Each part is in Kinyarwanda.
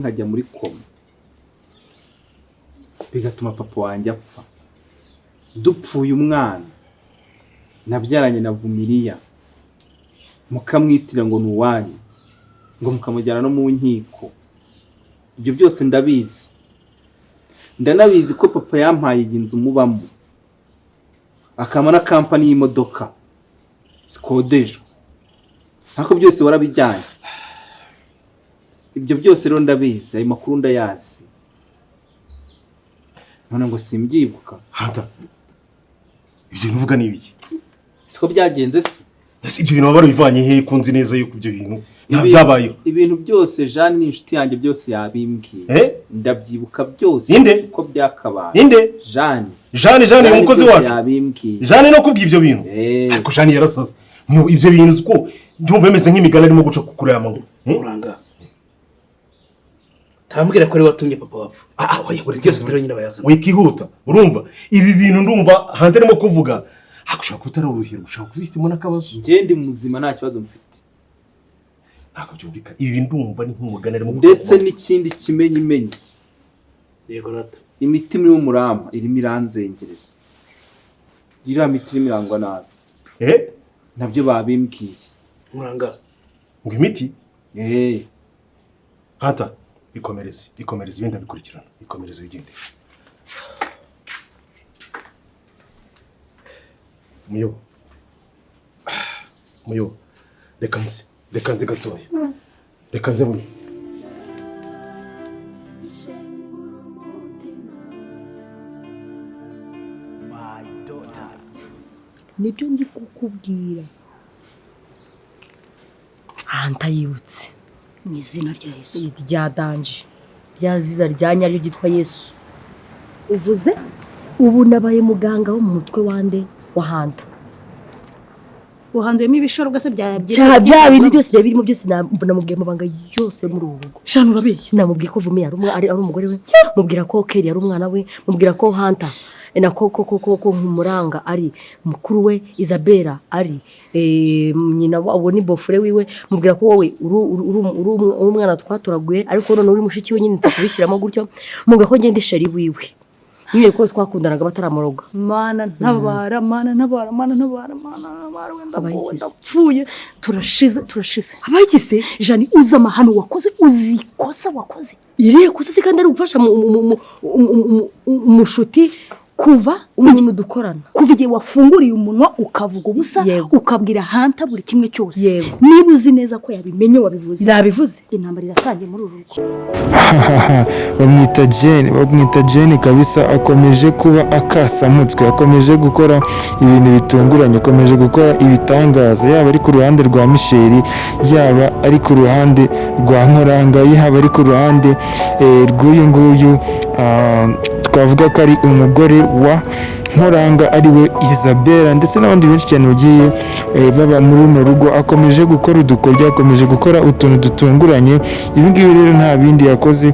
nkajya muri koma bigatuma papa wanjye apfa dupfuye umwana nabyaranye na Vumiliya mukamwitira ngo nuwanyu ngo mukamujyana no mu nkiko. Ibyo byose ndabizi, ndanabizi ko papa yampaye inzu mubamo akama na kampani y'imodoka zikodeshwa, ariko byose warabijyanye. Ibyo byose rero ndabizi, ayo makuru ndayazi, none ngo simbyibuka. Hata ibyo nuvuga ni ibiki? Siko byagenze se? Ese ibyo bintu wabara bivanye he kunzi neza yuko ibyo bintu byabayeho? Ibintu byose Jean ni inshuti yanjye byose yabimbwiye. Ndabyibuka byose uko byakabaye. Ninde? Jean umukozi wacu yabimbwiye. Jean no kubwira ibyo bintu. Ariko Jean yarasaze. Ibyo bintu uko ndumva bemeze nk'imigana arimo guca kukure amaguru. Uranga. Tambwira ko ari watumye papa wapfa. Oya cyose rero nyine bayaza. Wikihuta. Urumva? Ibi bintu ndumva hanze arimo kuvuga. Akushaka kutara uruhiro, ushaka kubisimo nakabazo. Ngende muzima nta kibazo mfite. Ntabwo byumvika. Ibi ndumva ni nk'umugana arimo ndetse n'ikindi kimenyi. Yego rata. Imiti muri umurama irimo iranzengereza. Iriya miti irimo irangwa nabi. Nabyo babimbwiye. Uranga. Ngo imiti? Hata ikomereze ibindi bikurikirana. Ikomereze bigende. Muyo. Reka nze gatoya. Reka nze buni. My daughter. Nibyo ndi kukubwira. Ntayibutse. Mu izina rya Yesu. Rya danje. Ryaziza rya nyaryo ryitwa Yesu. Uvuze? Ubu nabaye muganga wo mu mutwe wande wa Hanta. Uhanduyemo ibishoro gase bya bindi byose bya birimo byose namubwiye mabanga yose muri ubu rugo. Shana urabeshye. Namubwiye ko Vumiliya ari umugore we. Mubwira ko Kelly ari umwana we. Mubwira ko Hanta na ko Muranga ari mukuru we, Isabella ari nyina wabo ni bofure wiwe. Mubwira ko wowe uri umwana twatoraguye ariko none uri mushiki we nyine tukubishyiramo gutyo. Mubwira ko ngende sheri wiwe. Niye ko twakundanaga bataramuroga. Mana ntabara wenda ndapfuye turashize. Abayikise Jani uza amahano wakoze, uzikosa wakoze. Iriye kosa se kandi ari gufasha mushuti kuva umuntu dukorana. Kuva igihe wafunguriye umunwa ukavuga ubusa ukabwira Hanta buri kimwe cyose. Yego. Niba uzi neza ko yabimenye wabivuze. Yabivuze. Intambara iratangiye muri uru rugo. Bamwita Jane kabisa, akomeje kuba akasamutwe, akomeje gukora ibintu bitunguranye, akomeje gukora ibitangaza, yaba ari ku ruhande rwa Michel, yaba ari ku ruhande rwa Nkoranga, yaba ari ku ruhande rw'uyu nguyu twavuga ko ari umugore wa Nkoranga ariwe Isabella, ndetse n'abandi benshi cyane bagiye baba muri runo rugo. Akomeje gukora udukoryo, akomeje gukora utuntu dutunguranye. Ibi ngibi rero nta bindi yakoze,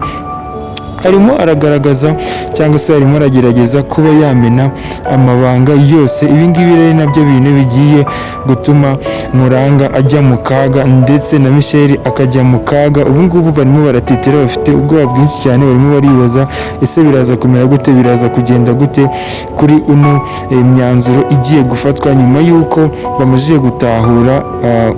arimo aragaragaza cyangwa se arimo aragerageza kuba yamena amabanga yose. Ibi ngibi rero nabyo bintu bigiye gutuma Nkoranga ajya mu kaga ndetse na Michel akajya mu kaga. Ubu ngubu barimo baratitira, bafite ubwoba bwinshi cyane, barimo baribaza ese biraza kumera gute, biraza kugenda gute kuri uno myanzuro igiye gufatwa nyuma y'uko bamajije gutahura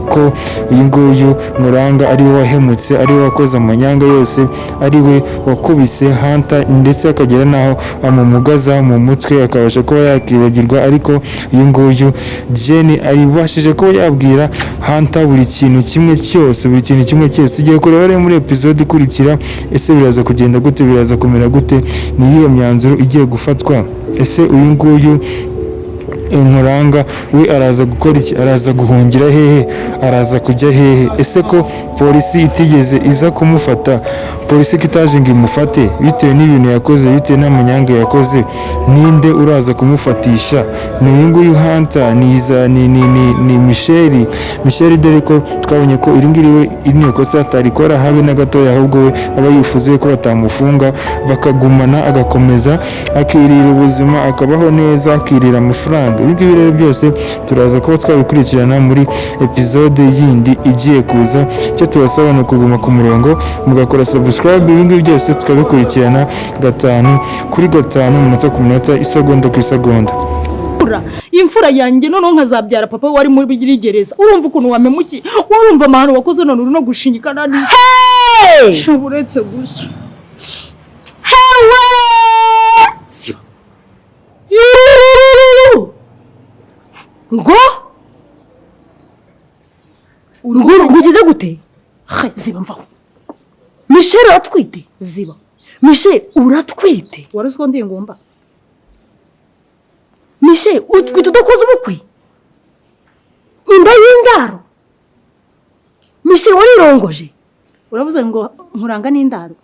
ko uyu nguyu Nkoranga ariwe wahemutse, ariwe wakoze amanyanga yose, ariwe wakubise Hanta ndetse akagera naho amumugaza mu mutwe akabasha kuba yakibagirwa. Ariko uyu nguyu Jane aribashije kuba yabwira Hanta buri kintu kimwe cyose. Tugiye kureba rero muri episode ikurikira, ese biraza kugenda gute, biraza kumera gute, ni iyo myanzuro igiye gufatwa. Ese uyu nguyu Nkoranga we araza gukora iki, araza guhungira hehe, araza kujya hehe? Ese ko polisi itigeze iza kumufata, polisi kitaje ngo imufate bitewe n'ibintu yakoze, bitewe n'amanyanga yakoze, ninde uraza kumufatisha? Ni uyu nguyu Hanta, ni Michel, dore ko twabonye ko iri ngiri we iri kosa atarikora habe na gatoya, ahubwo we aba yifuze ko batamufunga bakagumana, agakomeza akirira ubuzima, akabaho neza, akirira amafaranga. subscribe. Ibi ngibi rero byose turaza kuba twabikurikirana muri episode yindi igiye kuza. Icyo tubasaba ni ukuguma ku murongo mugakora subscribe. Ibi ngibi byose tukabikurikirana 5 kuri 5 umunota ku munota, isegonda ku isegonda. Imfura yanjye noneho nkazabyara papa wari muri gereza. Urumva ukuntu wamemuki, urumva amahano wakoze none uri no gushinyika nani. Shaburetse gusa. Hewe! Siba. Ngo ngugize gute? Ziba mvaho. Michelle atwite. Ziba. Michelle uratwite. Waruziko ndi ngomba. Michelle utwite udakoze ubukwe. Inda y'indaro. Michelle warirongoje. Uravuze ngo nkuranga n'indaro.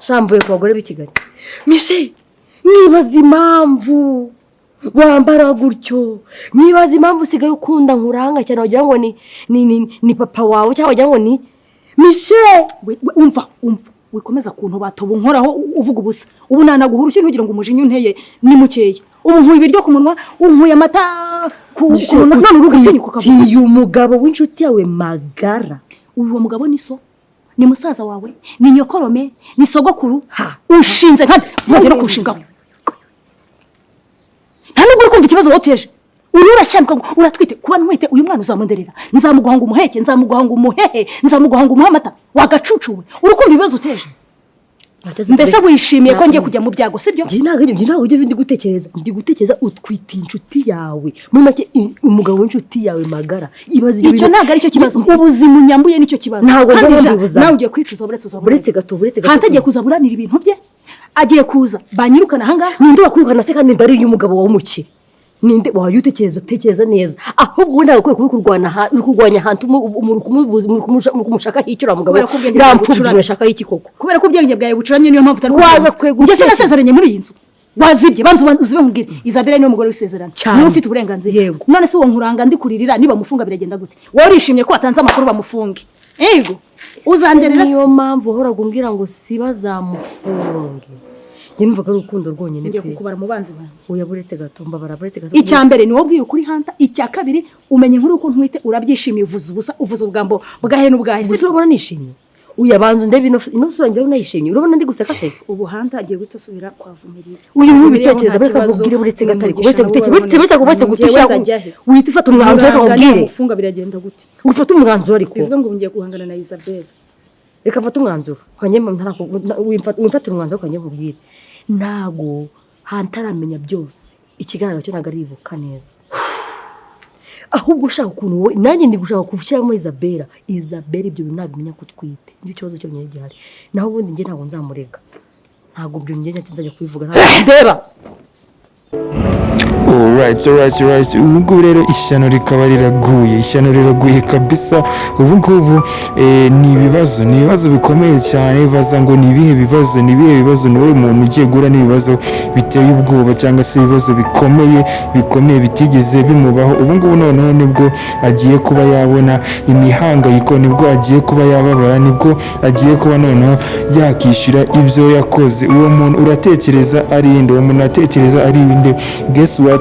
Shambuye ku bagore b'i Kigali. Michelle nibaza impamvu wambara gutyo, nibaza impamvu usigaye ukunda nkuranga cyane wagira ngo ni papa wawe cyangwa wagira ngo ni Michelle. Umva wikomeza kuntu batoba nkoraho uvuga ubusa. Ubu nanaguhura ukintu ugira ngo umujinya unteye ni mukeya. Ubu nkuye ibiryo ku munwa, unkuye amata ku munwa, none urugutinya kukavuga. Uyu mugabo w'inshuti yawe magara. Uwo mugabo ni so, ni musaza wawe, ni nyokorome, ni sogokuru. Ushinze kandi ngera kushingaho. Nta nubwo uri kumva ikibazo woteje. Ururashyanka uratwite kuba ntwite uyu mwana uzamunderera. Nzamuguhanga umuheke, nzamuguhanga umuhehe, nzamuguhanga umuhamata. Wagacucuwe. Uri kumva ibibazo uteje. Mbese wishimiye ko ngiye kujya mu byago sibyo? Ntago ujye ndi gutekereza utwite inshuti yawe. Muri make umugabo w'inshuti yawe magara. Ibaza icyo ntago ari cyo kibazo. Ubuzima unyambuye nicyo kibazo. Ntago ndabibuza. Nawe ugiye kwicuza buretse gato. Hantagiye kuzaburanira ibintu bye. Agiye kuza banyirukana hanga. Ninde wakwirukana se kandi ndari y'umugabo wa umukire? Ninde utekereza neza. Ahubwo ntago kuri kurwanya hantu kumushaka hicura mugabo. Rampfubira urashaka iki koko? Kubera ko ubwenge bwawe bucuramye niyo mpamvu utari njye se nasezeranye muri iyi nzu. Wazibye banzu uzibe mubwire. Isabelle niyo mugore w'isezerano. Niwe ufite uburenganzira. None se uwo nkuranga ndikuririra niba mufunga biragenda gute? Wowe urishimye ko watanze amakuru bamufunge. Yego. Uzanderera niyo mpamvu uhora gumbwira ngo sibazamufunge. Numvaga ari urukundo rwonyine pe. Ngiye kukubara mu banzi banjye. Oya buretse gato buretse gato. Icyambere ni wobwiye ukuri hanta, icya kabiri umenye inkuru uko ntwite urabyishimiye uvuza ubwambo bwahe n'ubwahe. Gusa urabona nishimye. Uya banzu ndebe ino sura ngira unayishimye. Urabona ndi guseka se. Ubu hanta agiye gutasubira kwa Vumirira. Uyu nk'ibitekerezo bareka kubwire buretse gatari kubetse gutusha. Uhita ufata umwanzuro akubwire. Ufunga biragenda gute? Ufata umwanzuro ariko. Bivuga ngo ngiye guhangana na Isabelle. Reka fata umwanzuro. Kanyema ntarako wimfata umwanzuro kanyema ubwire. Ntago hantaramenya byose. Ikiganiro cyo ntago aribuka neza. Ahubwo ushaka ukuntu wowe nanjye ndi gushaka kuvushyiramo Isabelle ibyo ntabimenya ko twite. Nicyo kibazo cyo nyine gihari. Naho ubundi njye ntago nzamurega. Ntago byo njye nzajya kubivuga ndeba. Alright. Ubu rero ishyano rikaba riraguye kabisa. Ubu ngubu ni ibibazo bikomeye cyane. Baza ngo ni ibihe bibazo ni wowe muntu ugiye gura n'ibibazo biteye ubwoba cyangwa se ibibazo bikomeye bitigeze bimubaho. Ubu ngubu noneho nibwo agiye kuba yabona imihangayiko, nibwo agiye kuba yababara, nibwo agiye kuba noneho yakishyura ibyo yakoze. Uwo muntu uratekereza ari inde? Uwo muntu atekereza ari inde? Guess what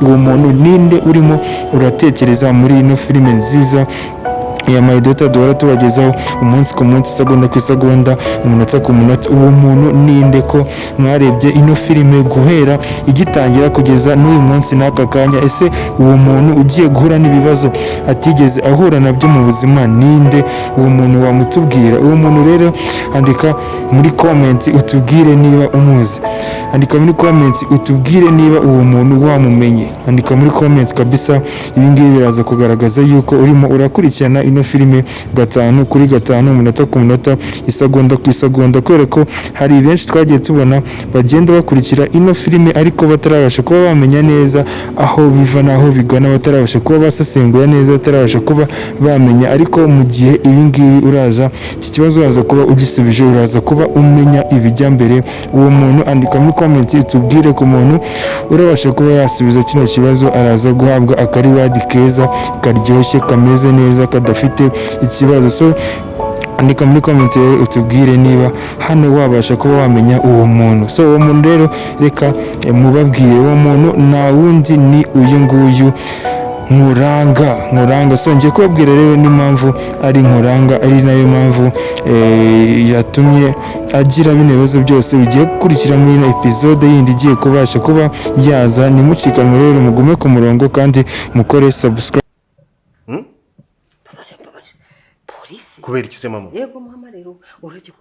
uwo muntu ninde urimo uratekereza muri ino filime nziza ya My Daughter duhora tubagezaho umunsi ku munsi, isegonda ku isegonda, umunota ku munota? Uwo muntu ninde ko mwarebye ino filime guhera igitangira kugeza n'uyu munsi n'aka kanya? Ese uwo muntu ugiye guhura n'ibibazo atigeze ahura nabyo mu buzima ninde? Uwo muntu wamutubwira? Uwo muntu rero andika muri comment utubwire niba umuzi. Andika muri comment utubwire niba uwo muntu wamumenye. Andika muri comment kabisa. Ibi ngibi biraza kugaragaza yuko urimo urakurikirana ino filime 5 kuri 5 umunota ku munota, isegonda ku isegonda, kubera ko hari benshi twagiye tubona bagenda bakurikira ino filime ariko batarabasha kuba bamenya neza aho biva naho bigana, batarabasha kuba basesengura neza, batarabasha kuba bamenya. Ariko mu gihe ibi ngibi uraza iki kibazo uraza kuba ugisubije, uraza kuba umenya ibijya mbere. Uwo muntu andika muri comment utubwire ku muntu urabasha kuba yasubiza kino kibazo, araza guhabwa akariwadi keza karyoshye kameze neza kadafite ikibazo. So andika muri comment rero utubwire niba hano wabasha kuba wamenya uwo muntu. So uwo muntu rero reka mubabwire, uwo muntu nta wundi ni uyu nguyu Nkuranga. So ngiye kubabwira rero n'impamvu ari Nkuranga, ari nayo mpamvu yatumye agira bino bibazo byose bigiye gukurikira muri ino episode yindi igiye kubasha kuba yaza. Nimucikanwe rero, mugume ku murongo kandi mukore subscribe. polisi kubera iki se mama? yego mama rero urajya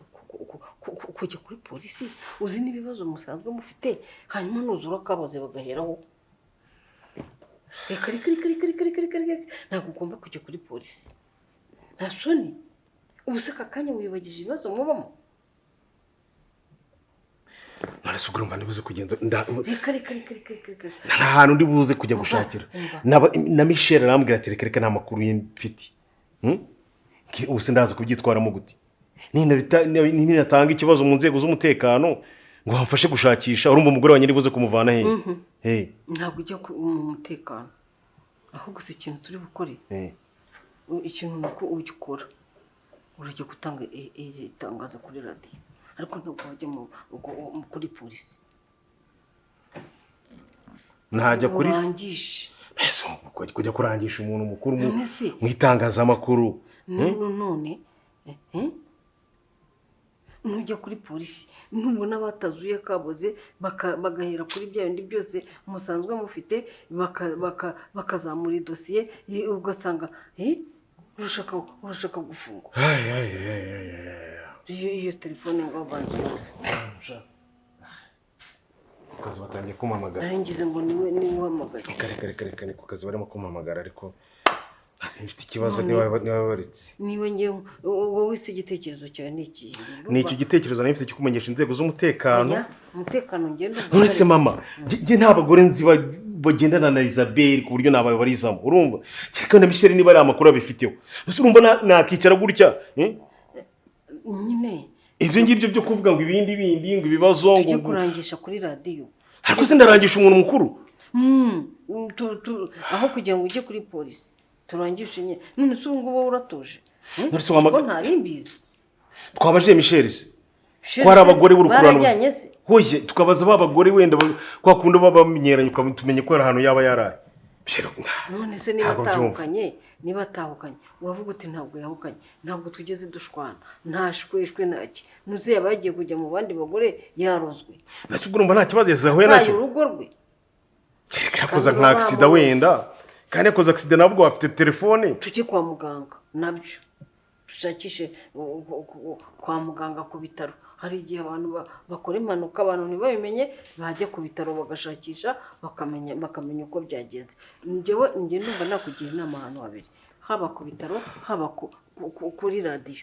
kujya kuri polisi uzi n'ibibazo musanzwe mufite, hanyuma nuzura akabaze bagaheraho. Reka ntabwo ugomba kujya kuri polisi, nta soni. Ubu se aka kanya wibagije ibibazo mubamo. None se urumva ndibuze kugenza Reka nta hantu ndibuze kujya gushakira. Na Michelle arambwira ati reka nta makuru y'imfiti. Ubu se ndaza kubyitwaramo gute? Ninatanga ikibazo mu nzego z'umutekano ngo bamfashe gushakisha, urumva umugore wanjye ndibuze kumuvana he? Ntabwo ujya mu mutekano, ahubwo si ikintu turi bukore. Ikintu nuko ujya ukora, urajya gutanga itangaza kuri radio, ariko ntabwo wajya kuri polisi. Ntajya kuri urangisha kujya kurangisha umuntu mukuru mu itangazamakuru. None nujya kuri polisi nubona batazuye akaboze bagahera kuri bya bindi byose musanzwe mufite bakazamura idosiye, ugasanga urashaka gufungwa. Iyo telefone ngo banze kazi batangiye kumamagara. Naringize ngo niwe uhamagaye. Reka ni ku kazi barimo kumamagara, ariko mfite ikibazo niba baritse. Niba ngiye wowe se igitekerezo cyawe ni iki? Ni iki gitekerezo nari mfite kikumenyesha inzego z'umutekano. Umutekano ngendo. None se mama, nge nta bagore nzi bagendana na Isabelle ku buryo nabaye barizamo. Urumva? Cyeka na Michelle niba ari amakuru abifiteho. Ese urumva nakicara gutya? Nyine ibyo ngibyo byo kuvuga ngo ibindi ngo ibibazo ngo tujye kurangisha kuri radio. Ariko se ndarangisha umuntu mukuru? Aho kugira ngo ujye kuri polisi turangishe nye. None se ubu ngubu uratuje? None se wamaga ntarimbizi. Twabaje Michelle se ko ari abagore b'urukurano. Hoye tukabaza babagore wenda kwa kundo babamenyeranye ukamenye ko ari ahantu yaba yaraye. None se niba atahukanye uravuga uti ntabwo yahukanye, ntabwo tugeze dushwana, ntashweshwe naki. Nuze yabagiye kujya mu bandi bagore yarozwe. Nase urumva nta kibazo yazahuye nacyo. Urugo rwe yakoze nka accident wenda, kandi yakoze accident nabwo afite telefone. Tujye kwa muganga nabyo dushakishe kwa muganga ku bitaro. Hari igihe abantu bakora impanuka abantu ntibabimenye, bajya ku bitaro bagashakisha bakamenya uko byagenze. Njye ndumva nakugira inama ahantu habiri, haba ku bitaro haba kuri radio.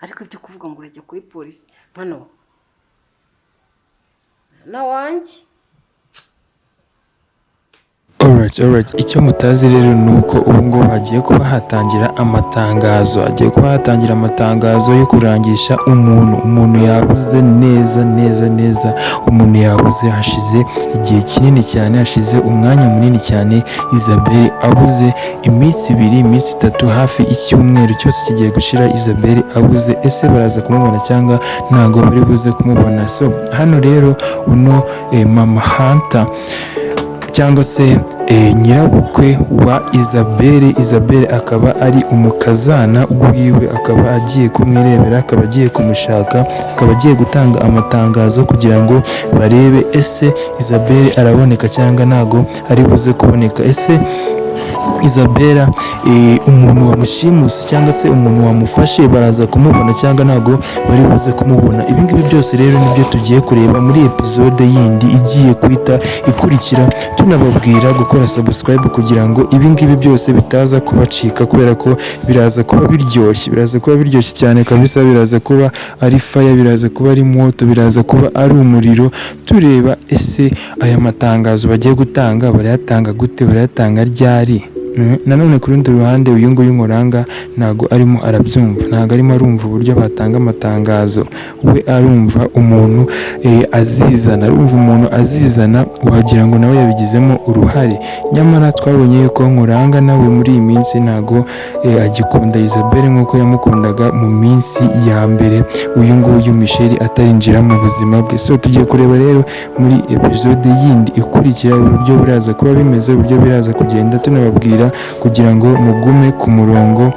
Ariko ibyo kuvuga ngo urajya kuri polisi hano na wanjye. Alright, icyo mutazi rero ni uko ubu ngubu hagiye kuba hatangira amatangazo yo kurangisha umuntu yabuze neza. Umuntu yabuze hashize igihe kinini cyane, hashize umwanya munini cyane. Isabelle abuze iminsi 2, iminsi 3, hafi icyumweru cyose kigiye gushira Isabelle abuze. Ese baraza kumubona cyangwa ntago bari buze kumubona? So hano rero uno mama Hunter cyangwa se nyirabukwe wa Isabelle akaba ari umukazana wiwe, akaba agiye kumwirebera, akaba agiye kumushaka, akaba agiye gutanga amatangazo kugira ngo barebe ese Isabelle araboneka cyangwa ntago ari buze kuboneka. Ese Isabelle umuntu wamushimuse cyangwa se umuntu wamufashe baraza kumubona cyangwa ntago bari buze kumubona? Ibi ngibi byose rero nibyo tugiye kureba muri episode yindi igiye kwita ikurikira, tunababwira gukora subscribe kugira ngo ibi ngibi byose bitaza kubacika, kubera ko biraza kuba biryoshye cyane kabisa. Biraza kuba ari fire, biraza kuba ari moto, biraza kuba ari umuriro. Tureba ese aya matangazo bagiye gutanga barayatanga gute, barayatanga ryari? nanone ku rundi ruhande uyu nguyu Nkuranga ntago arimo arabyumva, ntago arimo arumva uburyo batanga amatangazo, we arumva umuntu azizana wagira ngo nawe yabigizemo uruhare. Nyamara twabonye yuko Nkuranga nawe muri iyi minsi ntago agikunda Isabelle nk'uko yamukundaga mu minsi ya mbere uyu nguyu Michelle atarinjira mu buzima bwe. So tugiye kureba rero muri episode yindi ikurikira uburyo biraza kuba bimeze, uburyo biraza kugenda tunababwira kugira ngo mugume ku murongo,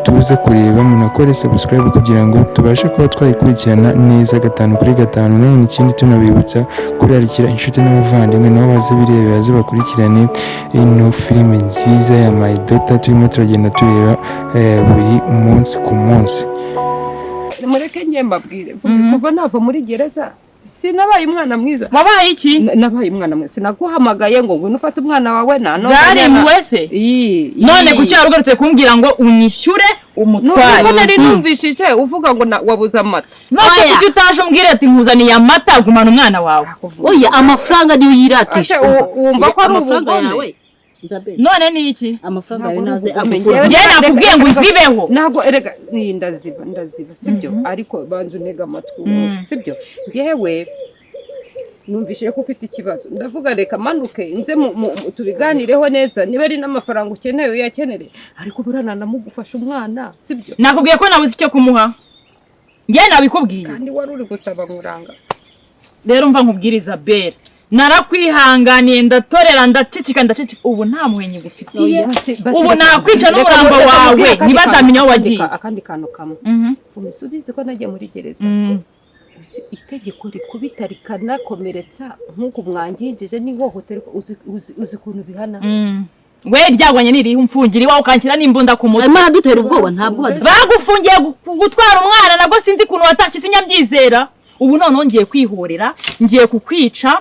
tuze kureba munakore subscribe kugira ngo tubashe kuba twayikurikirana neza 5/5. None ikindi tunabibutsa kurarikira inshuti n'abavandimwe nabo baze birebe baze bakurikirane ino filime nziza ya My Daughter turimo turagenda tureba buri munsi ku munsi. Mureke njye mbabwire kuva nava muri gereza sinabaye umwana mwiza. Wabaye iki? Nabaye umwana mwiza, sinaguhamagaye ngo ngwino ufate umwana wawe Zari muwese none kuki yarugarutse kumbwira ngo unyishyure umutware? None nari numvishije uvuga ngo wabuze amata. Nose kuki utaje umbwira ati nkuzaniye amata gumana umwana wawe? Oya amafaranga niyo yiratisha. Wumva ko ari ubugome? None ni iki? Amafaranga yawe naze akugura. Njye nakubwiye ngo uzibeho. Ntabwo erega ndaziba sibyo, ariko banzu ntega amatwi sibyo. Ngewe numvishije ko ufite ikibazo, ndavuga reka manuke nze tubiganireho neza, niba ari n'amafaranga ukeneye uyakenere, ariko burana namugufasha umwana sibyo. Nakubwiye ko nabuze icyo kumuha, njye nabikubwiye kandi wari uri gusaba Nkuranga. Rero mva nkubwira Isabelle, narakwihanganiye ndatorera ndacicika ubu nta muhenyi gufitiye, ubu nakwica n'umurambo wawe ntibazamenya aho wagiye. Akandi kantu kamwe umisubize ko nagiye muri gereza, itegeko rikubita rikanakomeretsa nk'uko mwangijije n'ihohoterwa uzi kuntu bihana. We ryagwanye niri umfungira iwawe ukankira n'imbunda ku mutwe. Imana dutera ubwoba ntabwo bagufungiye gutwara umwana, nabwo sinzi kuntu watashye sinyabyizera. Ubu none ngiye kwihorera, ngiye kukwica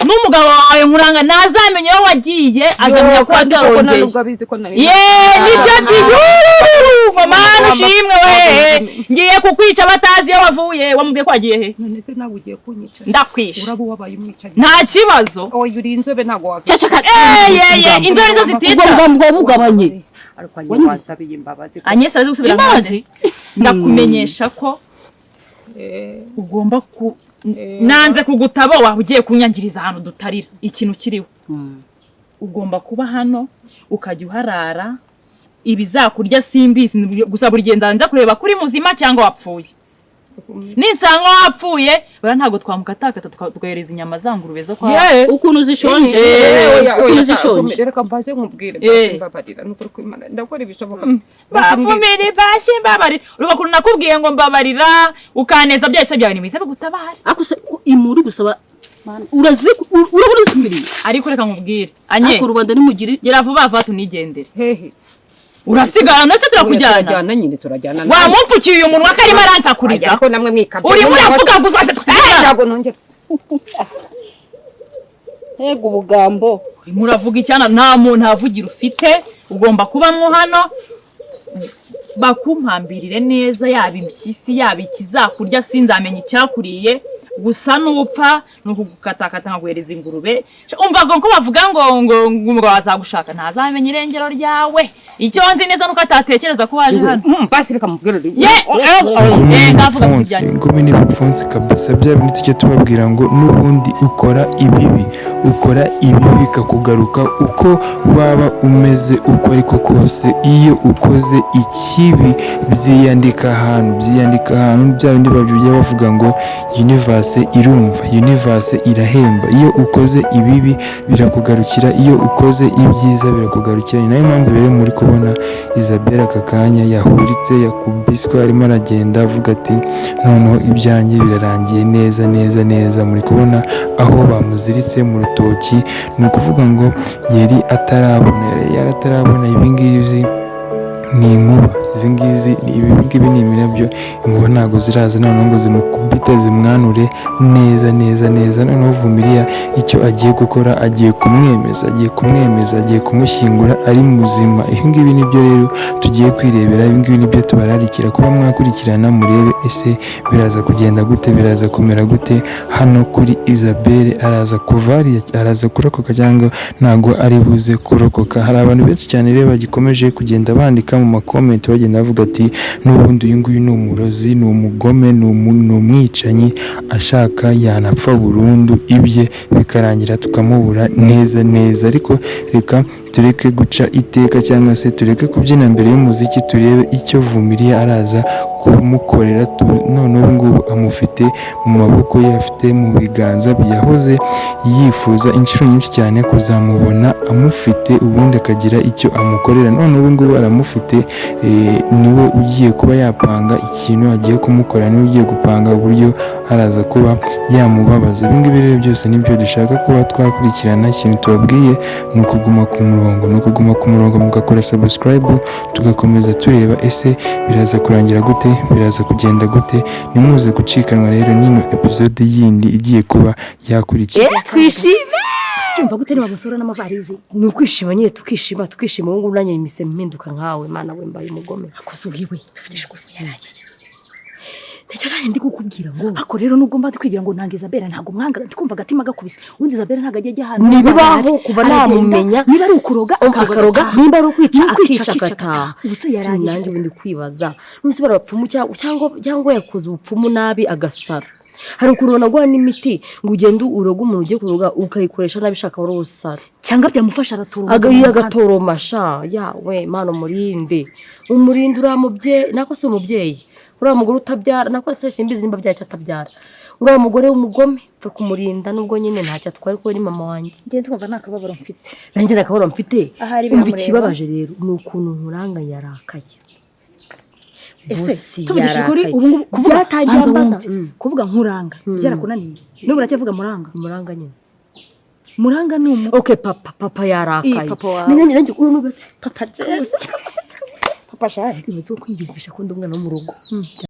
n'umugabo wawe Nkuranga nazamenye aho wagiye, azamenya ko atarongeye. Nibyo by'uru mama nshimwe we, ngiye kukwica batazi aho wavuye. Wamubwiye ko agiye he? None se nawe ugiye kunyica? Ndakwisha. Urabo wabaye umwicanyi. Nta kibazo. Oya uri inzobe ntago wabi. Inzobe nizo zitica. Mugabanye. Ariko anyi wasabiye imbabazi. Anyesa azi gusubira imbabazi. Ndakumenyesha ko ugomba nanze kugutaba waho ugiye kunyangiriza ahantu dutarira ikintu kiriho. Ugomba kuba hano ukajya uharara, ibizakurya simbizi gusa buri gihe nza kureba kuri muzima cyangwa wapfuye. Ninsanga wapfuye bara ntago twamukatakata tugahereza inyama zangurube zo kwa ukuntu zishonje. Ukuntu zishonje. Reka mbaze nkubwire mbabarira n'ukuri ko Imana ndakora ibishoboka. Bafumire bashi mbabarira. Urubakuntu nakubwiye ngo mbabarira ukaneza byose byawe nimise gutabara. Akuse imuri gusaba urabura isubiri. Ariko reka nkubwire anye ako rubanda nimugire gira vuba vatu nigendere. Hehe urasigara nose turakujyana nyine turajyana wa mumfukiye uyu munwa karimo aransakuriza ariko namwe mwikabye uri muravuga gusa ntago nongera yego ubugambo muravuga icyana nta muntu avugira ufite ugomba kubamwo hano bakumpambirire neza yaba impyisi yaba ikizakurya sinzamenye icyakuriye gusa n'upfa nukugukatakata nkaguhereza ingurube umva ko bavuga ngo umugabo azagushaka ntazamenye irengero ryawe icyo nzi neza nuko atatekereza ko waje hano basi reka mubwire ngome n'ibipfunsi kabisa bya bintu tujye tubabwira ngo n'ubundi ukora ibibi bikakugaruka uko waba umeze uko ariko kose iyo ukoze ikibi byiyandika ahantu bya bindi babyo bavuga ngo universe irumva, universe irahemba. Iyo ukoze ibibi birakugarukira, iyo ukoze ibyiza birakugarukira. Ni nayo mpamvu rero muri kubona Isabelle aka kanya yahuritse yakubiswe arimo aragenda avuga ati noneho ibyanjye birarangiye neza. Muri kubona aho bamuziritse mu rutoki, ni ukuvuga ngo yari atarabona ibingizi ni inkuba. Izi ngizi ni imirabyo, inkuba ntago ziraza noneho ngo zimukubise Peter zimwanure neza neza neza. Noneho Vumiriya icyo agiye gukora, agiye kumwemeza, agiye kumushyingura ari muzima. Ibi ngibi nibyo rero tugiye kwirebera, ibi ngibi nibyo tubararikira kuba mwakurikirana, murebe ese biraza kugenda gute, biraza kumera gute hano kuri Isabelle. Araza kuva, araza kurokoka cyangwa ntago ari buze kurokoka. Hari abantu benshi cyane rero bagikomeje kugenda bandika mu makomenti bagenda bavuga ati n'ubundi uyu nguyu ni umurozi, ni umugome, ni umwicanyi, ashaka yanapfa burundu, ibye bikarangira tukamubura neza neza. Ariko reka tureke guca iteka cyangwa se tureke kubyina mbere y'umuziki, turebe icyo Vumiriya araza kumukorera. None ubu ngubu amufite mu maboko ye, afite mu biganza bye. Yahoze yifuza inshuro nyinshi cyane kuzamubona amufite, ubundi akagira icyo amukorera. None ubu ngubu aramufite, niwe ugiye kuba yapanga ikintu agiye kumukorera, niwe ugiye gupanga uburyo araza kuba yamubabaza. Ibi ngibi rero byose nibyo dushaka kuba twakurikirana. Ikintu tubabwiye ni ukuguma ku murongo, mugakora subscribe, tugakomeza tureba ese biraza kurangira gute, biraza kugenda gute. Nimuze gucikanwa rero n'ino episode yindi igiye kuba yakurikira. Twishime. Cyumva gute niba musora n'amavarizi? Ni ukwishima nyine, tukishima ubu ngubu nanjye imise mpinduka nkawe. Mana we mbaye umugome. Akuzubwiwe tufitishwe yaraye. Nicyo nanjye ndi kukubwira ngo ako rero nubwo mba kwigira ngo ntange Isabelle ntago mwanga, ndikumva agatima gakubise. Undi Isabelle ntago ajya hano. Nibibaho kuva namumenya, niba ari ukuroga akaroga, nimba ari ukwica akica akicakata. agataha. Ubuse yaraye. Nanjye ubundi kwibaza nusi barabapfumu cyangwa yakoze ubupfumu nabi agasara. Hari ukuntu naguha n'imiti ngo ugende uroga umuntu ugiye kuroga ukayikoresha nabi, shaka wari usara cyangwa byamufasha aratoro agatoromasha. Yawe Mana umurinde uramubye, nako si umubyeyi uriya mugore utabyara, nako se simbizi nimba byacyo atabyara. Uriya mugore w'umugome pfa kumurinda, nubwo nyine ntacyo atwaye kuko ni mama wanjye. Ngiye twumva nakababaro mfite. Nanjye nakababaro mfite. Ahari umva ikibabaje rero ni ukuntu Nkuranga yarakaye. Ese tuvugishije kuri ubu ngubu kuvuga kuvuga Nkuranga byarakunaniye. Nubwo uracyavuga Muranga nyine. Muranga ni okay, papa yarakaye. Nanjye urunubaza papa papa shari imaze kwiyumvisha ko ndi umwana wo mu rugo.